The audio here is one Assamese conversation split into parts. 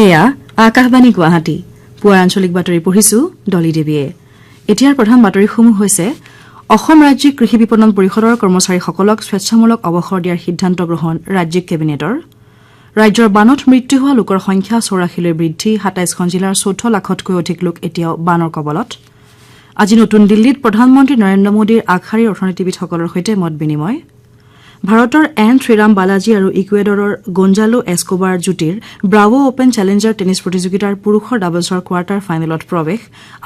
এয়া আকাশবাণী গুৱাহাটী পুৱাৰ আঞ্চলিক বাতৰি পঢ়িছো ডলি দেৱীয়ে। এতিয়াৰ প্ৰধান বাতৰিসমূহ হৈছে অসম ৰাজ্যিক কৃষি বিপণন পৰিষদৰ কৰ্মচাৰীসকলক স্বেচ্ছামূলক অৱসৰ দিয়াৰ সিদ্ধান্ত গ্ৰহণ ৰাজ্যিক কেবিনেটৰ। ৰাজ্যৰ বানত মৃত্যু হোৱা লোকৰ সংখ্যা 84লৈ বৃদ্ধি ২৭খন জিলাৰ ১৪ লাখতকৈ অধিক লোক এতিয়াও বানৰ কবলত। আজি নতুন দিল্লীত প্ৰধানমন্ত্ৰী নৰেন্দ্ৰ মোদীৰ আগশাৰীৰ অৰ্থনীতিবিদসকলৰ সৈতে মত বিনিময়। ভাৰতৰ এন শ্ৰীৰাম বালাজী আৰু ইকুৱেডৰৰ গঞ্জালো এস্কোবাৰ যুটিৰ ব্ৰাভো অপেন চেলেঞ্জাৰ টেনিছ প্ৰতিযোগিতাৰ পুৰুষৰ ডাবলছৰ কোৱাৰ্টাৰ ফাইনেলত প্ৰৱেশ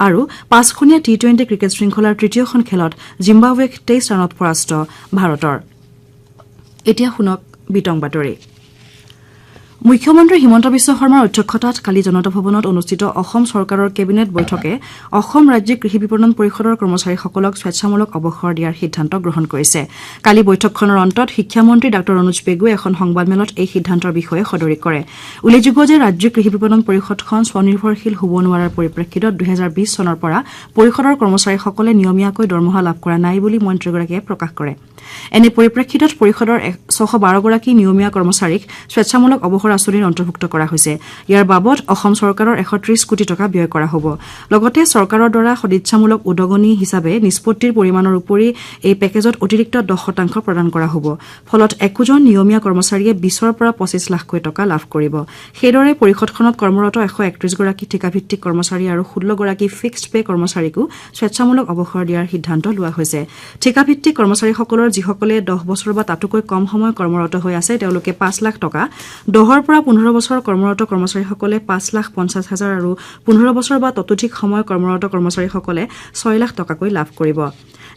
আৰু ৫খনীয়া টি-২০ ক্ৰিকেট শৃংখলাৰ তৃতীয়খন খেলত জিম্বাবৱেক ২৩ ৰানত পৰাস্ত ভাৰতৰ। এতিয়া শুনক বিতং বাতৰি। মুখ্যমন্ত্ৰী হিমন্ত বিশ্ব শৰ্মাৰ অধ্যক্ষতাত কালি জনতা ভৱনত অনুষ্ঠিত অসম চৰকাৰৰ কেবিনেট বৈঠকে অসম ৰাজ্যিক কৃষি বিপণন পৰিষদৰ কৰ্মচাৰীসকলক স্বেচ্ছামূলক অৱসৰ দিয়াৰ সিদ্ধান্ত গ্ৰহণ কৰিছে। কালি বৈঠকখনৰ অন্তত শিক্ষামন্ত্ৰী ডাঃ অনুজ পেগুৱে এখন সংবাদমেলত এই সিদ্ধান্তৰ বিষয়ে সদৰি কৰে। উল্লেখযোগ্য যে ৰাজ্যিক কৃষি বিপণন পৰিষদখন স্বনিৰ্ভৰশীল হ'ব নোৱাৰাৰ পৰিপ্ৰেক্ষিতত ২০২০ চনৰ পৰা পৰিষদৰ কৰ্মচাৰীসকলে নিয়মীয়াকৈ দৰমহা লাভ কৰা নাই বুলি মন্ত্ৰীগৰাকীয়ে প্ৰকাশ কৰে। এনে পৰিপ্ৰেক্ষিতত পৰিষদৰ ৬১২গৰাকী নিয়মীয়া কৰ্মচাৰীক স্বেচ্ছামূলক অৱসৰ আঁচনিৰ অন্তৰ্ভুক্ত কৰা হৈছে। ইয়াৰ বাবদ অসম চৰকাৰৰ ১৩০ কোটি টকা ব্যয় কৰা হ'ব। লগতে চৰকাৰৰ দ্বাৰা সদিচ্ছামূলক উদগনি হিচাপে নিষ্পত্তিৰ পৰিমাণৰ উপৰি এই পেকেজত অতিৰিক্ত ১০% প্ৰদান কৰা হ'ব। ফলত একোজন নিয়মীয়া কৰ্মচাৰীয়ে ২০ৰ পৰা ২৫ লাখকৈ টকা লাভ কৰিব। সেইদৰে পৰিষদখনত কৰ্মৰত ১৩১গৰাকী ঠিকাভিত্তিক কৰ্মচাৰী আৰু ১৬গৰাকী ফিক্সড পে কৰ্মচাৰীকো স্বেচ্ছামূলক অৱসৰ দিয়াৰ সিদ্ধান্ত লোৱা হৈছে। ঠিকাভিত্তিক কৰ্মচাৰীসকলৰ যিসকলে ১০ বছৰ বা তাতোকৈ কম সময় কৰ্মৰত হৈ আছে তেওঁলোকে ৫ লাখ টকা, ১০ৰ পৰা ১৫ বছৰ কৰ্মৰত কৰ্মচাৰীসকলে ৫,৫০,০০০ আৰু ১৫ বছৰ বা ততোধিক সময় কৰ্মৰত কৰ্মচাৰীসকলে ৬ লাখ টকাকৈ লাভ কৰিব।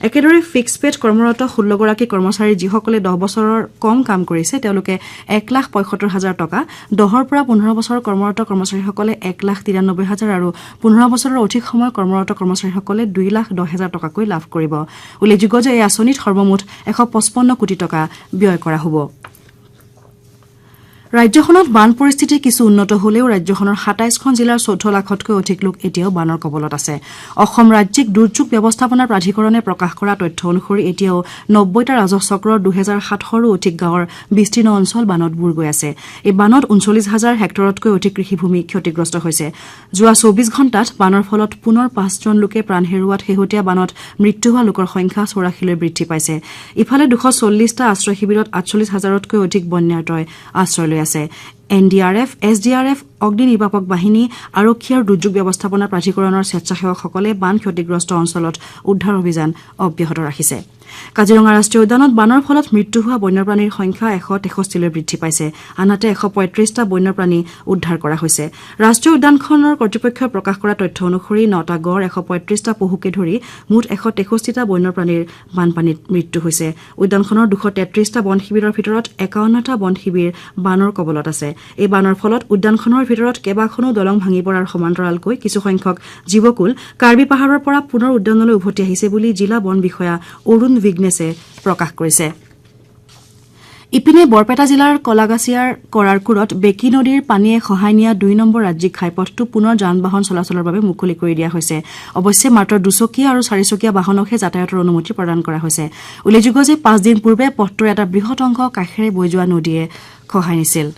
একেদৰে ফিক্স পেড কৰ্মৰত ১৬গৰাকী কৰ্মচাৰী যিসকলে ১০ বছৰৰ কম কাম কৰিছে তেওঁলোকে ১,৭৫,০০০ টকা, ১০ৰ পৰা ১৫ বছৰ কৰ্মৰত কৰ্মচাৰীসকলে ১,৯৩,০০০ আৰু ১৫ বছৰৰ অধিক সময় কৰ্মৰত কৰ্মচাৰীসকলে ২,১০,০০০ টকাকৈ লাভ কৰিব। উল্লেখযোগ্য যে এই আঁচনিত সৰ্বমুঠ ১৫৫ কোটি টকা ব্যয় কৰা হ'ব। ৰাজ্যখনত বান পৰিস্থিতি কিছু উন্নত হলেও ৰাজ্যখনৰ ২৭খন জিলাৰ ১৪ লাখতকৈ অধিক লোক এতিয়াও বানৰ কবলত আছে। অসম ৰাজ্যিক দুৰ্যোগ ব্যৱস্থাপনা প্ৰাধিকৰণে প্ৰকাশ কৰা তথ্য অনুসৰি এতিয়াও ৯০টা ৰাজহ চক্ৰৰ ২৭০০ৰো অধিক গাঁৱৰ বিস্তীৰ্ণ অঞ্চল বানত বুৰ গৈ আছে। এই বানত ৩৯,০০০ হেক্টৰতকৈ অধিক কৃষিভূমি ক্ষতিগ্ৰস্ত হৈছে। যোৱা ২৪ ঘণ্টাত বানৰ ফলত পুনৰ ৫জন লোকে প্ৰাণ হেৰুওৱাত শেহতীয়া বানত মৃত্যু হোৱা লোকৰ সংখ্যা ৮৪লৈ বৃদ্ধি পাইছে। ইফালে ২৪০টা আশ্ৰয় শিবিৰত ৪৮,০০০তকৈ অধিক বন্যাৰ্তই আশ্ৰয় লৈ আছে। NDRF, SDRF, অগ্নি নিৰ্বাপক বাহিনী, আৰক্ষী আৰু দুৰ্যোগ ব্যৱস্থাপনা প্ৰাধিকৰণৰ স্বেচ্ছাসেৱকসকলে বান ক্ষতিগ্ৰস্ত অঞ্চলত উদ্ধাৰ অভিযান অব্যাহত ৰাখিছে। কাজিৰঙা ৰাষ্ট্ৰীয় উদ্যানত বানৰ ফলত মৃত্যু হোৱা বন্যপ্ৰাণীৰ সংখ্যা ১৬৩লৈ বৃদ্ধি পাইছে। আনহাতে ১৩৫টা বন্যপ্ৰাণী উদ্ধাৰ কৰা হৈছে। ৰাষ্ট্ৰীয় উদ্যানখনৰ কৰ্তৃপক্ষই প্ৰকাশ কৰা তথ্য অনুসৰি ৯টা গড়, ১৩৫টা পহুকে ধৰি মুঠ ১৬৩টা বন্যপ্ৰাণীৰ বানপানীত মৃত্যু হৈছে। উদ্যানখনৰ ২৩৩টা বন শিবিৰৰ ভিতৰত ৫১টা বন শিবিৰ বানৰ কবলত আছে। এই বানৰ ফলত উদ্যানখনৰ ভিতৰত কেইবাখনো দলং ভাঙি পৰাৰ সমান্তৰালকৈ কিছুসংখ্যক জীৱকুল কাৰ্বি পাহাৰৰ পৰা পুনৰ উদ্যানলৈ উভতি আহিছে বুলি জিলা বন বিষয়া অৰুণ বিঘ্নেছে প্ৰকাশ কৰিছে। ইপিনে বৰপেটা জিলাৰ কলাগাছিয়াৰ কৰাৰকুৰত বেকী নদীৰ পানীয়ে খহাই নিয়া ২ নম্বৰ ৰাজ্যিক ঘাইপথটো পুনৰ যান বাহন চলাচলৰ বাবে মুকলি কৰি দিয়া হৈছে। অৱশ্যে মাত্ৰ দুচকীয়া আৰু চাৰিচকীয়া বাহনকহে যাতায়াতৰ অনুমতি প্ৰদান কৰা হৈছে। উল্লেখযোগ্য যে ৫ দিন পূৰ্বে পথটোৰ এটা বৃহৎ অংশ কাষেৰে বৈ যোৱা নদীয়ে খহাই নিছিল।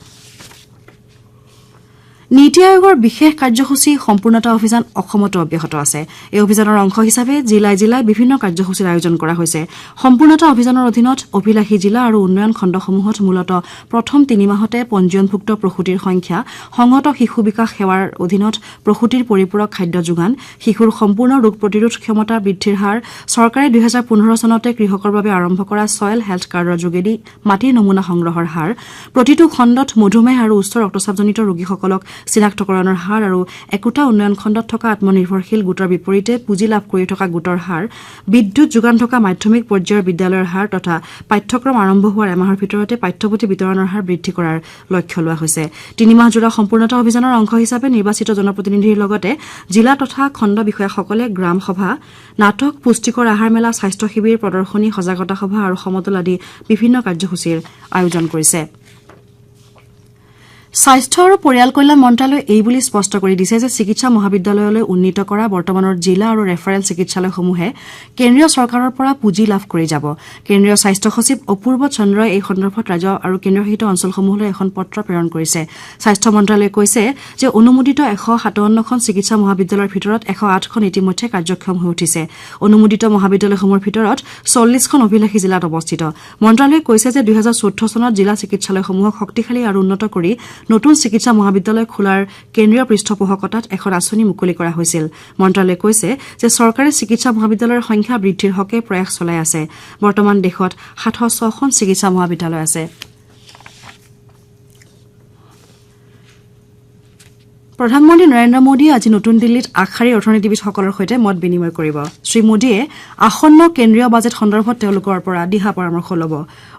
নীতি আয়োগৰ বিশেষ কাৰ্যসূচী সম্পূৰ্ণতা অভিযান অসমতো অব্যাহত আছে। এই অভিযানৰ অংশ হিচাপে জিলাই জিলাই বিভিন্ন কাৰ্যসূচীৰ আয়োজন কৰা হৈছে। সম্পূৰ্ণতা অভিযানৰ অধীনত অভিলাষী জিলা আৰু উন্নয়ন খণ্ডসমূহত মূলতঃ প্ৰথম ৩ মাহতে পঞ্জীয়নভুক্ত প্ৰসূতিৰ সংখ্যা, সংহত শিশু বিকাশ সেৱাৰ অধীনত প্ৰসূতিৰ পৰিপূৰক খাদ্য যোগান, শিশুৰ সম্পূৰ্ণ ৰোগ প্ৰতিৰোধ ক্ষমতা বৃদ্ধিৰ হাৰ, চৰকাৰে ২০১৫ চনতে কৃষকৰ বাবে আৰম্ভ কৰা ছয়েল হেল্থ কাৰ্ডৰ যোগেদি মাটিৰ নমুনা সংগ্ৰহৰ হাৰ, প্ৰতিটো খণ্ডত মধুমেহ আৰু উচ্চ ৰক্তচাপজনিত ৰোগীসকলক চিনাক্তকৰণৰ হাৰ আৰু একোটা উন্নয়ন খণ্ডত থকা আত্মনিৰ্ভৰশীল গোটৰ বিপৰীতে পুঁজি লাভ কৰি থকা গোটৰ হাৰ, বিদ্যুৎ যোগান থকা মাধ্যমিক পৰ্যায়ৰ বিদ্যালয়ৰ হাৰ তথা পাঠ্যক্ৰম আৰম্ভ হোৱাৰ এমাহৰ ভিতৰতে পাঠ্যপুথি বিতৰণৰ হাৰ বৃদ্ধি কৰাৰ লক্ষ্য লোৱা হৈছে। ৩ মাহজোৰা সম্পূৰ্ণতা অভিযানৰ অংশ হিচাপে নিৰ্বাচিত জনপ্ৰতিনিধিৰ লগতে জিলা তথা খণ্ড বিষয়াসকলে গ্ৰাম সভা, নাটক, পুষ্টিকৰ আহাৰ মেলা, স্বাস্থ্য শিবিৰ, প্ৰদৰ্শনী, সজাগতা সভা আৰু সমদল আদি বিভিন্ন কাৰ্যসূচীৰ আয়োজন কৰিছে। স্বাস্থ্য আৰু পৰিয়াল কল্যাণ মন্ত্ৰালয়ে এই বুলি স্পষ্ট কৰি দিছে যে চিকিৎসা মহাবিদ্যালয়লৈ উন্নীত কৰা বৰ্তমানৰ জিলা আৰু ৰেফাৰেল চিকিৎসালয়সমূহে কেন্দ্ৰীয় চৰকাৰৰ পৰা পুঁজি লাভ কৰি যাব। কেন্দ্ৰীয় স্বাস্থ্য সচিব অপূৰ্ব চন্দ্ৰই এই সন্দৰ্ভত ৰাজ্য আৰু কেন্দ্ৰীয়শাসিত অঞ্চলসমূহলৈ এখন পত্ৰ প্ৰেৰণ কৰিছে। স্বাস্থ্য মন্ত্ৰালয়ে কৈছে যে অনুমোদিত 157খন চিকিৎসা মহাবিদ্যালয়ৰ ভিতৰত 108খন ইতিমধ্যে কাৰ্যক্ষম হৈ উঠিছে। অনুমোদিত মহাবিদ্যালয়সমূহৰ ভিতৰত 40খন অভিলাষী জিলাত অৱস্থিত। মন্ত্ৰালয়ে কৈছে যে 2014 চনত জিলা চিকিৎসালয়সমূহক শক্তিশালী আৰু উন্নত কৰি নতুন চিকিৎসা মহাবিদ্যালয় খোলাৰ কেন্দ্ৰীয় পৃষ্ঠপোষকতাত এখন আঁচনি মুকলি কৰা হৈছিল। মন্ত্ৰালয়ে কৈছে যে চৰকাৰে চিকিৎসা মহাবিদ্যালয়ৰ সংখ্যা বৃদ্ধিৰ হকে প্ৰয়াস চলাই আছে। বৰ্তমান দেশত 706খন চিকিৎসা মহাবিদ্যালয় আছে। প্ৰধানমন্ত্ৰী নৰেন্দ্ৰ মোদীয়ে আজি নতুন দিল্লীত আগশাৰীৰ অৰ্থনীতিবিদসকলৰ সৈতে মত বিনিময় কৰিব। শ্ৰীমোদীয়ে আসন্ন কেন্দ্ৰীয় বাজেট সন্দৰ্ভত তেওঁলোকৰ পৰা দিহা পৰামৰ্শ ল'ব।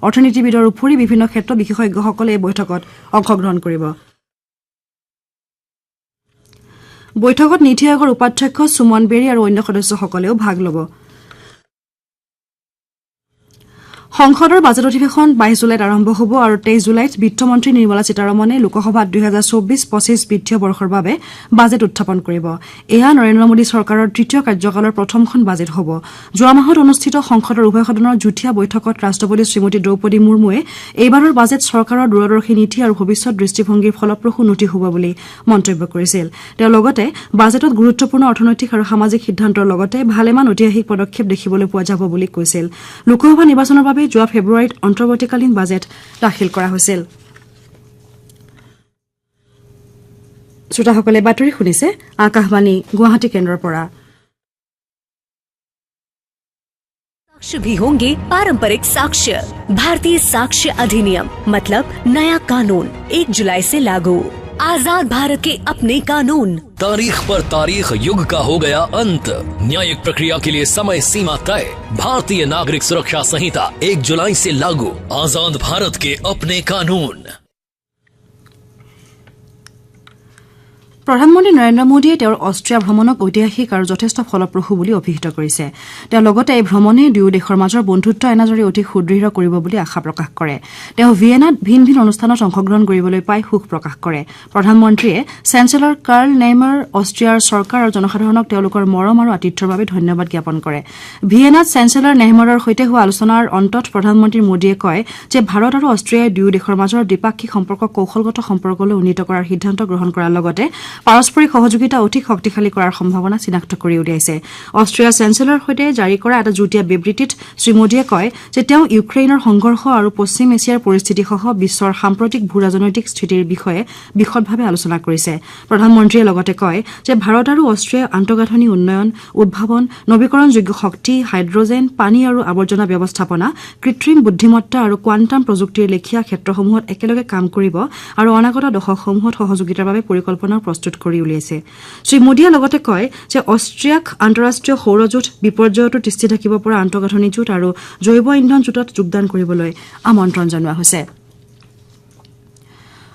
অৰ্থনীতিবিদৰ উপৰি বিভিন্ন ক্ষেত্ৰত বিশেষজ্ঞসকলে এই বৈঠকত অংশগ্ৰহণ কৰিব। বৈঠকত নীতি আয়োগৰ উপাধ্যক্ষ সুমন বেৰী আৰু অন্য সদস্যসকলেও ভাগ ল'ব। সংসদৰ বাজেট অধিৱেশন 22 জুলাইত আৰম্ভ হ'ব আৰু 23 জুলাইত বিত্তমন্ত্ৰী নিৰ্মলা সীতাৰমণে লোকসভাত 2024-25 বিত্তীয় বৰ্ষৰ বাবে বাজেট উত্থাপন কৰিব। এয়া নৰেন্দ্ৰ মোদী চৰকাৰৰ তৃতীয় কাৰ্যকালৰ প্ৰথমখন বাজেট হ'ব। যোৱা মাহত অনুষ্ঠিত সংসদৰ উভয় সদনৰ যুটীয়া বৈঠকত ৰাষ্ট্ৰপতি শ্ৰীমতী দ্ৰৌপদী মুৰ্মুৱে এইবাৰৰ বাজেট চৰকাৰৰ দূৰদৰ্শী নীতি আৰু ভৱিষ্যৎ দৃষ্টিভংগীৰ ফলপ্ৰসূ উন্নতি হ'ব বুলি মন্তব্য কৰিছিল। তেওঁ লগতে বাজেটত গুৰুত্বপূৰ্ণ অৰ্থনৈতিক আৰু সামাজিক সিদ্ধান্তৰ লগতে ভালেমান ঐতিহাসিক পদক্ষেপ দেখিবলৈ পোৱা যাব বুলি কৈছিল। লোকসভা নিৰ্বাচনৰ বাবে যোৱা ফেব্ৰুৱাৰীত অন্তৰ্বৰ্তীকালীন বাজেট দাখিল কৰা হৈছিল। শ্ৰোতাসকলে বাতৰি শুনিছে আকাশবাণী গুৱাহাটী কেন্দ্ৰৰ পৰা। साक्ष्य भी होंगे पारंपरिक साक्ष्य। भारतीय साक्ष्य अधिनियम मतलब नया कानून 1 जुलाई से लागू। आजाद भारत के अपने कानून। तारीख पर तारीख युग का हो गया अंत। न्यायिक प्रक्रिया के लिए समय सीमा तय। भारतीय नागरिक सुरक्षा संहिता 1 जुलाई से लागू। आजाद भारत के अपने कानून। প্ৰধানমন্ত্ৰী নৰেন্দ্ৰ মোদীয়ে তেওঁৰ অষ্ট্ৰিয়া ভ্ৰমণক ঐতিহাসিক আৰু যথেষ্ট ফলপ্ৰসূ বুলি অভিহিত কৰিছে। তেওঁ লগতে এই ভ্ৰমণে দুয়ো দেশৰ মাজৰ বন্ধুত্ব এনাজৰি অধিক সুদৃঢ় কৰিব বুলি আশা প্ৰকাশ কৰে। তেওঁ ভিয়েনাত ভিন ভিন অনুষ্ঠানত অংশগ্ৰহণ কৰিবলৈ পাই সুখ প্ৰকাশ কৰে। প্ৰধানমন্ত্ৰীয়ে চেঞ্চেলৰ কাৰ্ল নেইমাৰ অষ্ট্ৰিয়াৰ চৰকাৰ আৰু জনসাধাৰণক তেওঁলোকৰ মৰম আৰু আতিথ্যৰ বাবে ধন্যবাদ জ্ঞাপন কৰে। ভিয়েনাত চেঞ্চেলৰ নেইমাৰৰ সৈতে হোৱা আলোচনাৰ অন্তত প্ৰধানমন্ত্ৰী মোদীয়ে কয় যে ভাৰত আৰু অষ্ট্ৰিয়াই দুয়ো দেশৰ মাজৰ দ্বিপাক্ষিক সম্পৰ্ক কৌশলগত সম্পৰ্কলৈ উন্নীত কৰাৰ সিদ্ধান্ত গ্ৰহণ কৰাৰ লগতে পাৰস্পৰিক সহযোগিতা অধিক শক্তিশালী কৰাৰ সম্ভাৱনা চিনাক্ত কৰি উলিয়াইছে। অষ্ট্ৰিয়াৰ চেঞ্চেলৰ সৈতে জাৰি কৰা এটা যুটীয়া বিবৃতিত শ্ৰীমোদীয়ে কয় যে তেওঁ ইউক্ৰেইনৰ সংঘৰ্ষ আৰু পশ্চিম এছিয়াৰ পৰিস্থিতিসহ বিশ্বৰ সাম্প্ৰতিক ভূ ৰাজনৈতিক স্থিতিৰ বিষয়ে বিশদভাৱে আলোচনা কৰিছে। প্ৰধানমন্ত্ৰীয়ে লগতে কয় যে ভাৰত আৰু অষ্ট্ৰিয়াই আন্তঃগাঁথনি উন্নয়ন, উদ্ভাৱন, নৱীকৰণযোগ্য শক্তি, হাইড্ৰজেন, পানী আৰু আৱৰ্জনা ব্যৱস্থাপনা, কৃত্ৰিম বুদ্ধিমত্তা আৰু কোৱাণ্টাম প্ৰযুক্তিৰ লেখীয়া ক্ষেত্ৰসমূহত একেলগে কাম কৰিব আৰু অনাগত দশকসমূহত সহযোগিতাৰ বাবে পৰিকল্পনা প্ৰস্তুত কৰি উলিয়াইছে। শ্ৰীমোদীয়ে লগতে কয় যে অষ্ট্ৰিয়াক আন্তঃৰাষ্ট্ৰীয় সৌৰজোঁট, বিপৰ্যয়তো তিষ্ঠি থাকিব পৰা আন্তঃগাঁথনি জোঁট আৰু জৈৱ ইন্ধন জোঁটত যোগদান কৰিবলৈ আমন্ত্ৰণ জনোৱা হৈছে।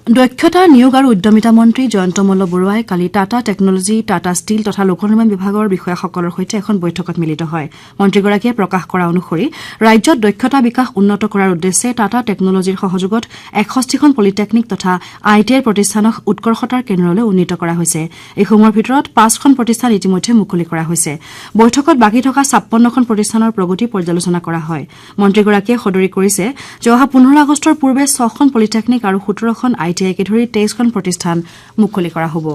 দক্ষতা, নিয়োগ আৰু উদ্যমিতা মন্ত্ৰী জয়ন্ত মল্ল বৰুৱাই কালি টাটা টেকনলজি, টাটা ষ্টীল তথা লোক নিৰ্মাণ বিভাগৰ বিষয়াসকলৰ সৈতে এখন বৈঠকত মিলিত হয়। মন্ত্ৰীগৰাকীয়ে প্ৰকাশ কৰা অনুসৰি ৰাজ্যত দক্ষতা বিকাশ উন্নত কৰাৰ উদ্দেশ্যে টাটা টেকনলজিৰ সহযোগত 61খন পলিটেকনিক তথা ITI প্ৰতিষ্ঠানক উৎকৰ্ষতাৰ কেন্দ্ৰলৈ উন্নীত কৰা হৈছে। এইসমূহৰ ভিতৰত 5খন প্ৰতিষ্ঠান ইতিমধ্যে মুকলি কৰা হৈছে। বৈঠকত বাকী থকা 56খন প্ৰতিষ্ঠানৰ প্ৰগতি পৰ্যালোচনা কৰা হয়। মন্ত্ৰীগৰাকীয়ে সদৰি কৰিছে যে অহা 15 আগষ্টৰ পূৰ্বে 6খন পলিটেকনিক আৰু 17খন ITI-কে ধৰি 23খন প্ৰতিষ্ঠান মুকলি কৰা হ'ব।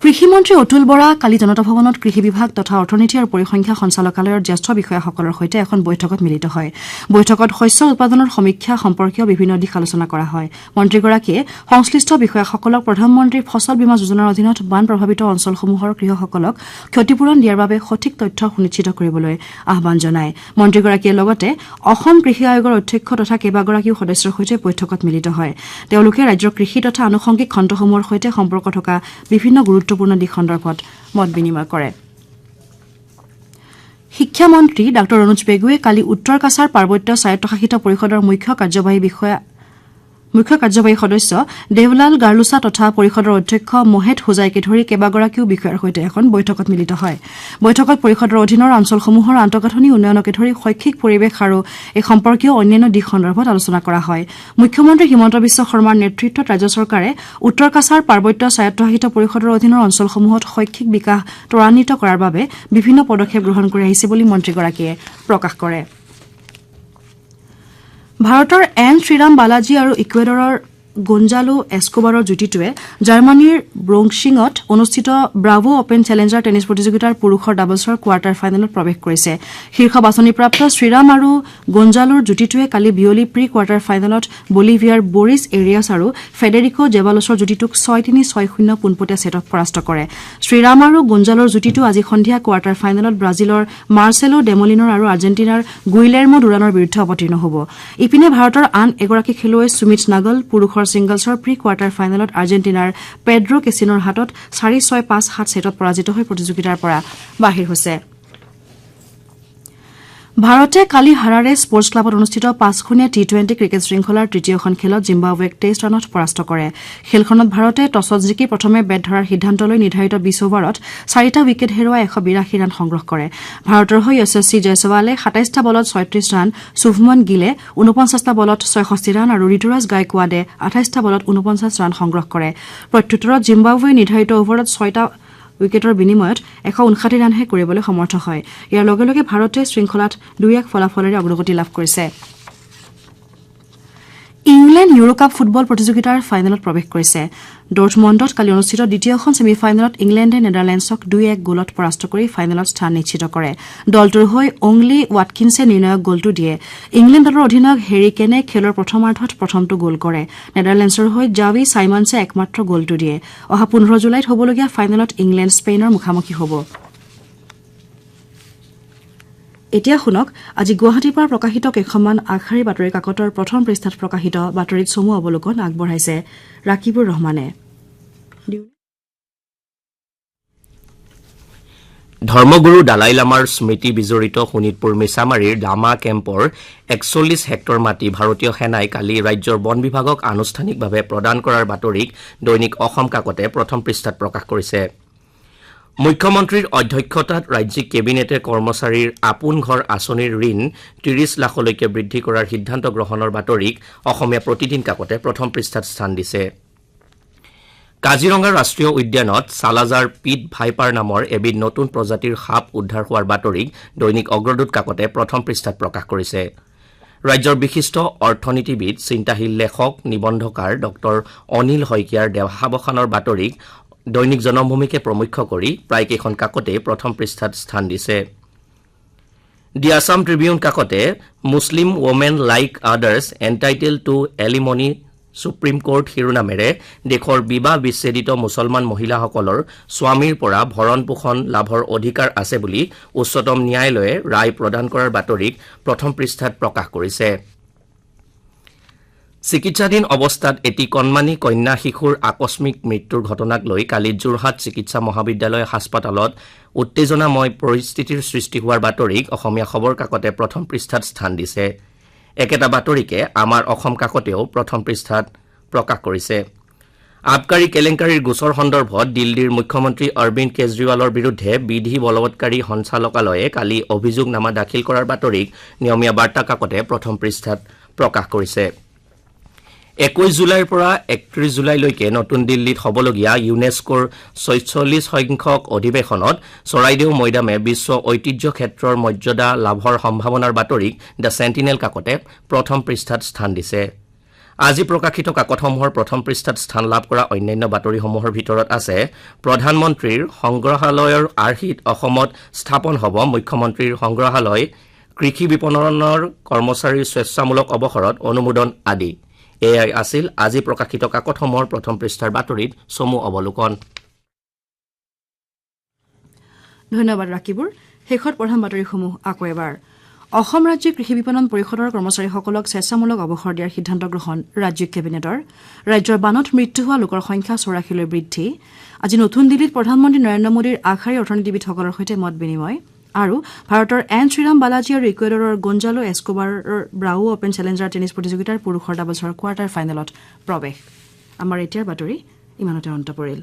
কৃষিমন্ত্ৰী অতুল বৰা কালি জনতা ভৱনত কৃষি বিভাগ তথা অৰ্থনীতি আৰু পৰিসংখ্যা সঞ্চালকালয়ৰ জ্যেষ্ঠ বিষয়াসকলৰ সৈতে এখন বৈঠকত মিলিত হয়। বৈঠকত শস্য উৎপাদনৰ সমীক্ষা সম্পৰ্কীয় বিভিন্ন দিশ আলোচনা কৰা হয়। মন্ত্ৰীগৰাকীয়ে সংশ্লিষ্ট বিষয়াসকলক প্ৰধানমন্ত্ৰী ফচল বীমা যোজনাৰ অধীনত বান প্ৰভাৱিত অঞ্চলসমূহৰ কৃষকসকলক ক্ষতিপূৰণ দিয়াৰ বাবে সঠিক তথ্য সুনিশ্চিত কৰিবলৈ আহ্বান জনায়। মন্ত্ৰীগৰাকীয়ে লগতে অসম কৃষি আয়োগৰ অধ্যক্ষ তথা কেইবাগৰাকীও সদস্যৰ সৈতে বৈঠকত মিলিত হয়। তেওঁলোকে ৰাজ্যৰ কৃষি তথা আনুষংগিক খণ্ডসমূহৰ সৈতে সম্পৰ্ক থকা বিভিন্ন গুৰুত্বপূৰ্ণ দিশ সন্দৰ্ভত মত বিনিময় কৰে। শিক্ষামন্ত্ৰী ডাঃ ৰণোজ পেগুৱে কালি উত্তৰ কাছাৰ পাৰ্বত্য স্বায়ত্তশাসিত পৰিষদৰ মুখ্য কাৰ্যবাহী বিষয়া মুখ্য কাৰ্যবাহী সদস্য দেৱলাল গাৰ্লুচা তথা পৰিষদৰ অধ্যক্ষ মহেশ হোজাইকে ধৰি কেইবাগৰাকীও বিষয়াৰ সৈতে এখন বৈঠকত মিলিত হয় বৈঠকত পৰিষদৰ অধীনৰ অঞ্চলসমূহৰ আন্তঃগাঁথনি উন্নয়নকে ধৰি শৈক্ষিক পৰিৱেশ আৰু এই সম্পৰ্কীয় অন্যান্য দিশ সন্দৰ্ভত আলোচনা কৰা হয় মুখ্যমন্ত্ৰী হিমন্ত বিশ্ব শৰ্মাৰ নেতৃত্বত ৰাজ্য চৰকাৰে উত্তৰ কাছাৰ পাৰ্বত্য স্বায়ত্তশাসিত পৰিষদৰ অধীনৰ অঞ্চলসমূহত শৈক্ষিক বিকাশ ত্বৰান্বিত কৰাৰ বাবে বিভিন্ন পদক্ষেপ গ্ৰহণ কৰি আহিছে বুলি মন্ত্ৰীগৰাকীয়ে প্ৰকাশ কৰে ভাৰতৰ এন শ্ৰীৰাম বালাজী আৰু ইকুৱেডৰৰ গঞ্জালো এস্কোবাৰৰ যুটিটোৱে জাৰ্মানীৰ ব্ৰংছিঙত অনুষ্ঠিত ব্ৰাভো অপেন চেলেঞ্জাৰ টেনিছ প্ৰতিযোগিতাৰ পুৰুষৰ ডাবলছৰ কোৱাৰ্টাৰ ফাইনেলত প্ৰৱেশ কৰিছে শীৰ্ষ বাছনিপ্ৰাপ্ত শ্ৰীৰাম আৰু গঞ্জালোৰ যুটিটোৱে কালি বিয়লি প্ৰি কোৱাৰ্টাৰ ফাইনেলত বলিভিয়াৰ বৰিছ এৰিয়াছ আৰু ফেডেৰিকো জেবালছৰ যুটিটোক 6-3-6-0 পোনপটীয়া ছেটত পৰাস্ত কৰে শ্ৰীৰাম আৰু গঞ্জালোৰ যুটিটো আজি সন্ধিয়া কোৱাৰ্টাৰ ফাইনেলত ব্ৰাজিলৰ মাৰ্চেলো ডেমলিনৰ আৰু আৰ্জেণ্টিনাৰ গুইলেৰ্মো ডুৰানৰ বিৰুদ্ধে অৱতীৰ্ণ হ'ব ইপিনে ভাৰতৰ আন এগৰাকী খেলুৱৈ সুমিত নাগল পুৰুষৰ ছিংগলছৰ প্ৰি কোৱাৰ্টাৰ ফাইনেলত আৰ্জেণ্টিনাৰ পেড্ৰো কেচিনৰ হাতত 4-6-5-7 ছেটত পৰাজিত হৈ প্ৰতিযোগিতাৰ পৰা বাহিৰ হৈছে ভাৰতে কালি হাৰাৰে স্পৰ্টছ ক্লাবত অনুষ্ঠিত 5খনীয়া টি20 ক্ৰিকেট শৃংখলাৰ তৃতীয়খন খেলত জিম্বাবৱেক 23 ৰানত পৰাস্ত কৰে খেলখনত ভাৰতে টছত জিকি প্ৰথমে বেট ধৰাৰ সিদ্ধান্ত লৈ নিৰ্ধাৰিত 20 অভাৰত 4টা উইকেট হেৰুৱাই 182 ৰান সংগ্ৰহ কৰে ভাৰতৰ হৈ যশস্বী জয়সৱালে 27টা বলত 36 ৰান শুভমন গিলে 49টা বলত 66 ৰান আৰু ঋতুৰাজ গায়কোৱাডে 28টা বলত 49 ৰান সংগ্ৰহ কৰে প্ৰত্যুত্তৰত জিম্বাবৱে নিৰ্ধাৰিত অভাৰত 6টা উইকেটৰ বিনিময়ত 159 ৰানহে কৰিবলৈ সমৰ্থ হয় ইয়াৰ লগে লগে ভাৰতে শৃংখলাত 2-1 ফলাফলেৰে অগ্ৰগতি লাভ কৰিছে ইংলেণ্ড ইউৰোকাপ ফুটবল প্ৰতিযোগিতাৰ ফাইনেলত প্ৰৱেশ কৰিছে ডৰ্টমণ্ডত কালি অনুষ্ঠিত দ্বিতীয়খন ছেমিফাইনেলত ইংলেণ্ডে নেদাৰলেণ্ডছক 2-1 গলত পৰাস্ত কৰি ফাইনেলত স্থান নিশ্চিত কৰে দলটোৰ হৈ অংলি ৱাটকিনছে নিৰ্ণায়ক গলটো দিয়ে ইংলেণ্ড দলৰ অধিনায়ক হেৰি কেনে খেলৰ প্ৰথমাৰ্ধত প্ৰথমটো গল কৰে নেদাৰলেণ্ডছৰ হৈ জাভি সাইমনছে একমাত্ৰ গলটো দিয়ে অহা 15 জুলাইত হ'বলগীয়া ফাইনেলত ইংলেণ্ড স্পেইনৰ মুখামুখি হ'ব এতিয়া শুনক আজি গুৱাহাটীৰ পৰা প্ৰকাশিত কেইখনমান আগশাৰীৰ বাতৰি কাকতৰ প্ৰথম পৃষ্ঠাত প্ৰকাশিত বাতৰিত চমু অৱলোকন আগবঢ়াইছে ৰাকিবুৰ ৰহমানে ধৰ্মগুৰু দালাই লামাৰ স্মৃতি বিজড়িত শোণিতপুৰ মিছামাৰীৰ লামা কেম্পৰ 41 হেক্টৰ মাটি ভাৰতীয় সেনাই কালি ৰাজ্যৰ বন বিভাগক আনুষ্ঠানিকভাৱে প্ৰদান কৰাৰ বাতৰিক দৈনিক অসম কাকতে প্ৰথম পৃষ্ঠাত প্ৰকাশ কৰিছে মুখ্যমন্ত্ৰীৰ অধ্যক্ষতাত ৰাজ্যিক কেবিনেটে কৰ্মচাৰীৰ আপোন ঘৰ আঁচনিৰ ঋণ 30 লাখলৈকে বৃদ্ধি কৰাৰ সিদ্ধান্ত গ্ৰহণৰ বাতৰিক অসমীয়া প্ৰতিদিন কাকতে প্ৰথম পৃষ্ঠাত স্থান দিছে কাজিৰঙা ৰাষ্ট্ৰীয় উদ্যানত সালাজাৰ পিট ভাইপাৰ নামৰ এবিধ নতুন প্ৰজাতিৰ সাপ উদ্ধাৰ হোৱাৰ বাতৰিক দৈনিক অগ্ৰদূত কাকতে প্ৰথম পৃষ্ঠাত প্ৰকাশ কৰিছে ৰাজ্যৰ বিশিষ্ট অৰ্থনীতিবিদ চিন্তাশীল লেখক নিবন্ধকাৰ ডক্টৰ অনিল শইকীয়াৰ দেহাৱসানৰ বাতৰিক দৈনিক জনমভূমিকে প্ৰমুখ্য কৰি প্ৰায় কেইখন কাকতে প্ৰথম পৃষ্ঠাত স্থান দিছে দি আছাম ট্ৰিবিউন কাকতে Muslim women like others entitle to alimony Supreme Court শিৰোনামেৰে দেশৰ বিবাহ বিচ্ছেদিত মুছলমান মহিলাসকলৰ স্বামীৰ পৰা ভৰণ পোষণ লাভৰ অধিকাৰ আছে বুলি উচ্চতম ন্যায়ালয়ে ৰায় প্ৰদান কৰাৰ বাতৰিক প্ৰথম পৃষ্ঠাত প্ৰকাশ কৰিছে চিকিৎসাধীন অৱস্থাত এটি কণমানি কন্যা শিশুৰ আকস্মিক মৃত্যুৰ ঘটনাক লৈ কালি যোৰহাট চিকিৎসা মহাবিদ্যালয় হাস্পতালত উত্তেজনাময় পৰিস্থিতিৰ সৃষ্টি হোৱাৰ বাতৰিক অসমীয়া খবৰ কাকতে প্ৰথম পৃষ্ঠাত স্থান দিছে একেটা বাতৰিকে আমাৰ অসম কাকতেও প্ৰথম পৃষ্ঠাত প্ৰকাশ কৰিছে আবকাৰী কেলেংকাৰীৰ গোচৰ সন্দৰ্ভত দিল্লীৰ মুখ্যমন্ত্ৰী অৰবিন্দ কেজৰিৱালৰ বিৰুদ্ধে বিধি বলৱৎকাৰী সঞ্চালকালয়ে কালি অভিযোগনামা দাখিল কৰাৰ বাতৰিক নিয়মীয়া বাৰ্তা কাকতে প্ৰথম পৃষ্ঠাত প্ৰকাশ কৰিছে 21 জুলাইৰ পৰা 31 জুলাইলৈকে নতুন দিল্লীত হ'বলগীয়া ইউনেস্কোৰ 46 সংখ্যক অধিৱেশনত চৰাইদেউ মৈদামে বিশ্ব ঐতিহ্য ক্ষেত্ৰৰ মৰ্যাদা লাভৰ সম্ভাৱনাৰ বাতৰিক দ্য চেণ্টিনেল কাকতে প্ৰথম পৃষ্ঠাত স্থান দিছে আজি প্ৰকাশিত কাকতসমূহৰ প্ৰথম পৃষ্ঠাত স্থান লাভ কৰা অন্যান্য বাতৰিসমূহৰ ভিতৰত আছে প্ৰধানমন্ত্ৰীৰ সংগ্ৰহালয়ৰ আৰ্হিত অসমত স্থাপন হ'ব মুখ্যমন্ত্ৰীৰ সংগ্ৰহালয় কৃষি বিপণনৰ কৰ্মচাৰীৰ স্বেচ্ছামূলক অৱসৰত অনুমোদন আদি এয়াই আছিল আজি প্ৰকাশিত কাকতসমূহৰ প্ৰথম পৃষ্ঠাৰ বাতৰিত চমু অৱলোকন ধন্যবাদ ৰাকিবুৰ শেষত প্ৰধান বাতৰিসমূহ আকৌ এবাৰ অসম ৰাজ্যিক কৃষি বিপণন পৰিষদৰ কৰ্মচাৰীসকলক স্বেচ্ছামূলক অৱসৰ দিয়াৰ সিদ্ধান্ত গ্ৰহণ ৰাজ্যিক কেবিনেটৰ ৰাজ্যৰ বানত মৃত্যু হোৱা লোকৰ সংখ্যা 84লৈ বৃদ্ধি আজি নতুন দিল্লীত প্ৰধানমন্ত্ৰী নৰেন্দ্ৰ মোদীৰ আগশাৰীৰ অৰ্থনীতিবিদসকলৰ সৈতে মত বিনিময় আৰু ভাৰতৰ এন শ্ৰীৰাম বালাজী আৰু ইকুৱেডৰৰ গঞ্জালো এস্কোবাৰৰ ব্ৰাউ অপেন চেলেঞ্জাৰ টেনিছ প্ৰতিযোগিতাৰ পুৰুষৰ ডাবলছৰ কোৱাৰ্টাৰ ফাইনেলত প্ৰৱেশ আমাৰ এতিয়াৰ বাতৰি ইমানতে অন্ত পৰিল